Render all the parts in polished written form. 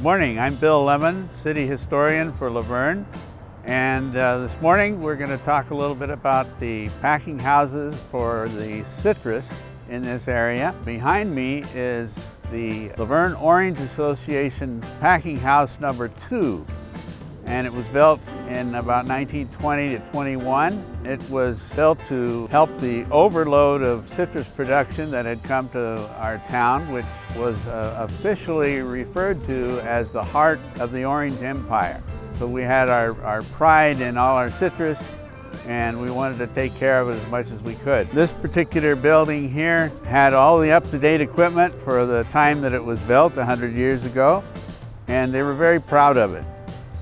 Morning, I'm Bill Lemon, City Historian for Laverne, and this morning we're going to talk a little bit about the packing houses for the citrus in this area. Behind me is the Verne Orange Association packing house number 2, and it was built in about 1920 to 21. It was built to help the overload of citrus production that had come to our town, which was officially referred to as the heart of the Orange Empire. So we had our pride in all our citrus, and we wanted to take care of it as much as we could. This particular building here had all the up-to-date equipment for the time that it was built 100 years ago, and they were very proud of it.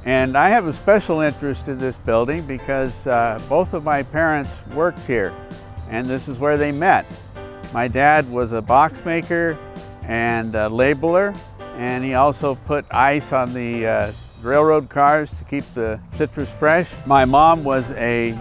And I have a special interest in this building because both of my parents worked here, and this is where they met. My dad was a box maker and a labeler, and he also put ice on the railroad cars to keep the citrus fresh. My mom was a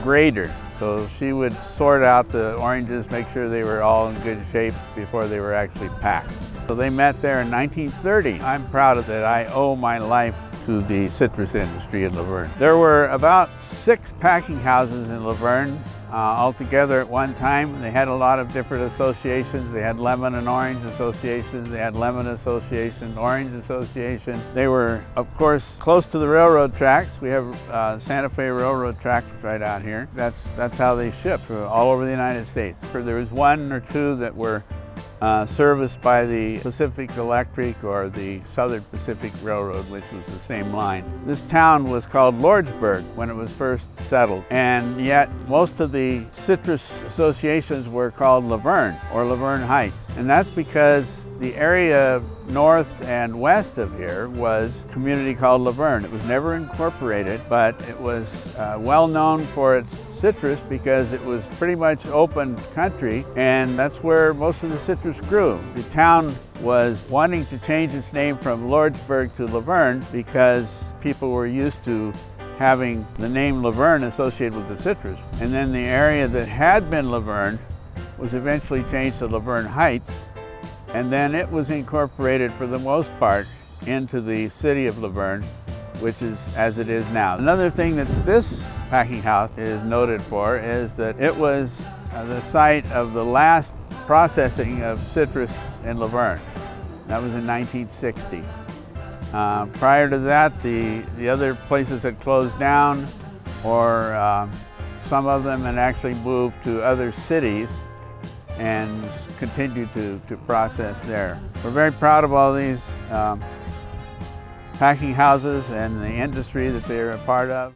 grader, so she would sort out the oranges, make sure they were all in good shape before they were actually packed. So they met there in 1930. I'm proud of that. I owe my life to the citrus industry in Laverne. There were about 6 packing houses in Laverne altogether at one time. They had a lot of different associations. They had Lemon and Orange Association, they had Lemon Association, Orange Association. They were, of course, close to the railroad tracks. We have Santa Fe Railroad tracks right out here. That's how they shipped all over the United States. There was 1 or 2 that were serviced by the Pacific Electric or the Southern Pacific Railroad, which was the same line. This town was called Lordsburgs when it was first settled, and yet most of the citrus associations were called Laverne or Laverne Heights. And that's because the area north and west of here was a community called Laverne. It was never incorporated, but it was well known for its citrus because it was pretty much open country, and that's where most of the citrus grew. The town was wanting to change its name from Lordsburg to Laverne because people were used to having the name Laverne associated with the citrus. And then the area that had been Laverne was eventually changed to Laverne Heights, and then it was incorporated for the most part into the city of Laverne, which is as it is now. Another thing that this packing house is noted for is that it was the site of the last processing of citrus in Laverne. That was in 1960. Prior to that, the other places had closed down, or some of them had actually moved to other cities and continued to process there. We're very proud of all these packing houses and the industry that they're a part of.